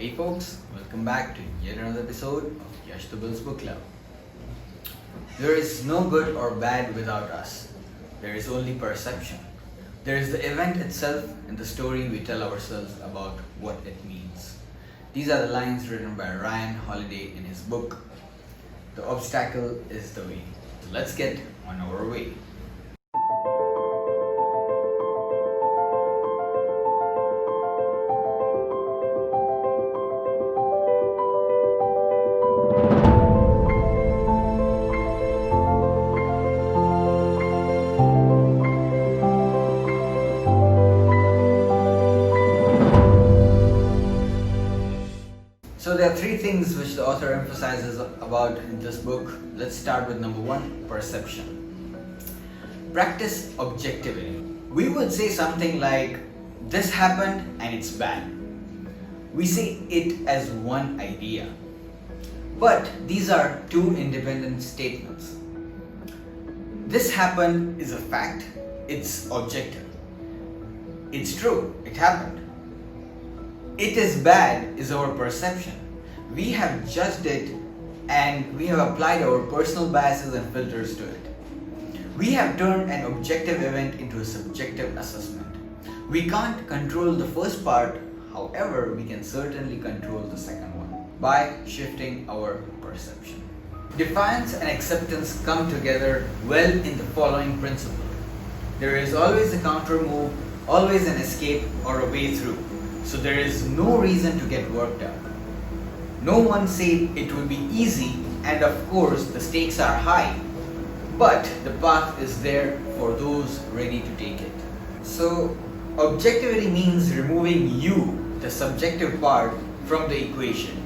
Hey folks, welcome back to yet another episode of Yash the Bill's Book Club. There is no good or bad without us. There is only perception. There is the event itself and the story we tell ourselves about what it means. These are the lines written by Ryan Holiday in his book, The Obstacle is the Way. So let's get on our way. So there are three things which the author emphasizes about in this book. Let's start with number one, perception. Practice objectivity. We would say something like, this happened and it's bad. We say it as one idea. But these are two independent statements. This happened is a fact, it's objective. It's true, it happened. It is bad is our perception. We have judged it and we have applied our personal biases and filters to it. We have turned an objective event into a subjective assessment. We can't control the first part, however, we can certainly control the second one by shifting our perception. Defiance and acceptance come together well in the following principle. There is always a counter move, always an escape or a way through. So there is no reason to get worked up. No one said it would be easy, and of course the stakes are high, but the path is there for those ready to take it. So objectivity means removing you, the subjective part, from the equation.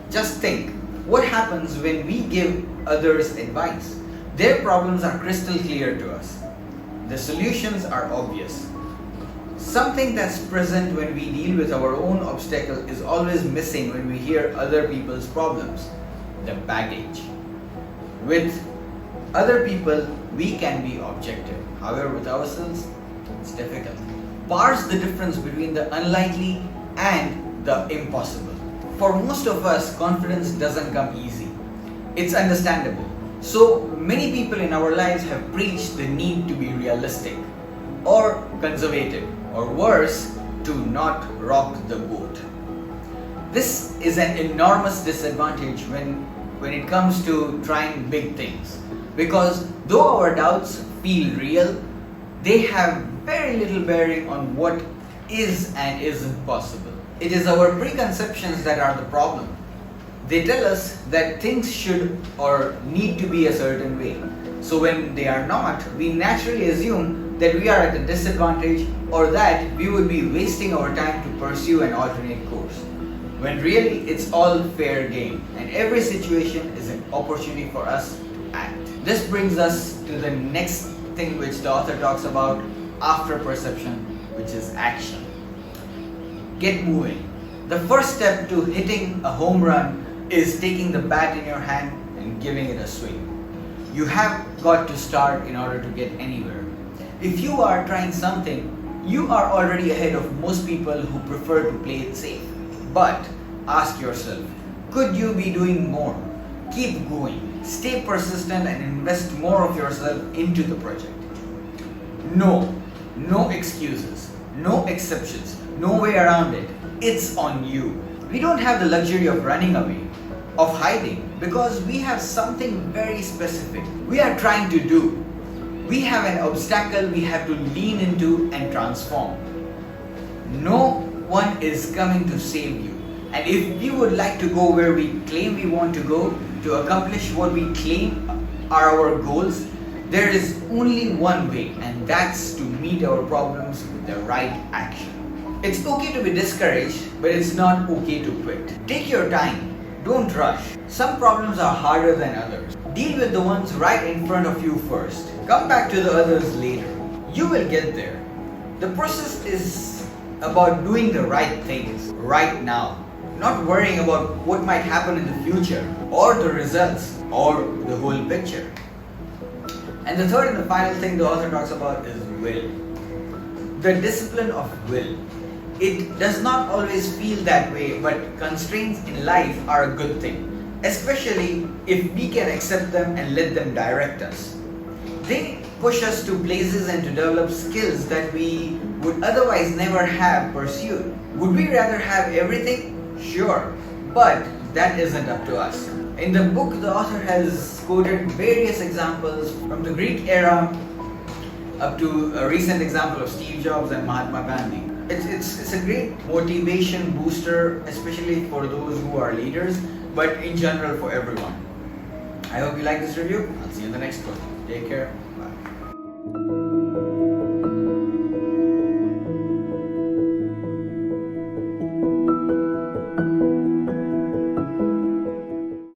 Just think, what happens when we give others advice? Their problems are crystal clear to us. The solutions are obvious. Something that's present when we deal with our own obstacle is always missing when we hear other people's problems, the baggage. With other people, we can be objective. However, with ourselves, it's difficult. Parse the difference between the unlikely and the impossible. For most of us, confidence doesn't come easy. It's understandable. So many people in our lives have preached the need to be realistic or conservative, or worse, to not rock the boat. This is an enormous disadvantage when it comes to trying big things, because though our doubts feel real, they have very little bearing on what is and isn't possible. It is our preconceptions that are the problem. They tell us that things should or need to be a certain way. So when they are not, we naturally assume that we are at a disadvantage or that we would be wasting our time to pursue an alternate course. When really it's all fair game and every situation is an opportunity for us to act. This brings us to the next thing which the author talks about after perception, which is action. Get moving. The first step to hitting a home run is taking the bat in your hand and giving it a swing. You have got to start in order to get anywhere. If you are trying something, you are already ahead of most people who prefer to play it safe. But ask yourself, could you be doing more? Keep going, stay persistent and invest more of yourself into the project. No excuses, no exceptions, no way around it. It's on you. We don't have the luxury of running away, of hiding, because we have something very specific we are trying to do. We have an obstacle we have to lean into and transform. No one is coming to save you. And if we would like to go where we claim we want to go, to accomplish what we claim are our goals, there is only one way, and that's to meet our problems with the right action. It's okay to be discouraged, but it's not okay to quit. Take your time. Don't rush. Some problems are harder than others. Deal with the ones right in front of you first. Come back to the others later. You will get there. The process is about doing the right things right now, not worrying about what might happen in the future or the results or the whole picture. And the third and the final thing the author talks about is will. The discipline of will. It does not always feel that way, but constraints in life are a good thing, especially if we can accept them and let them direct us. They push us to places and to develop skills that we would otherwise never have pursued. Would we rather have everything? Sure, but that isn't up to us. In the book, the author has quoted various examples from the Greek era up to a recent example of Steve Jobs and Mahatma Gandhi. It's a great motivation booster, especially for those who are leaders, but in general for everyone. I hope you like this review. I'll see you in the next one. Take care. Bye.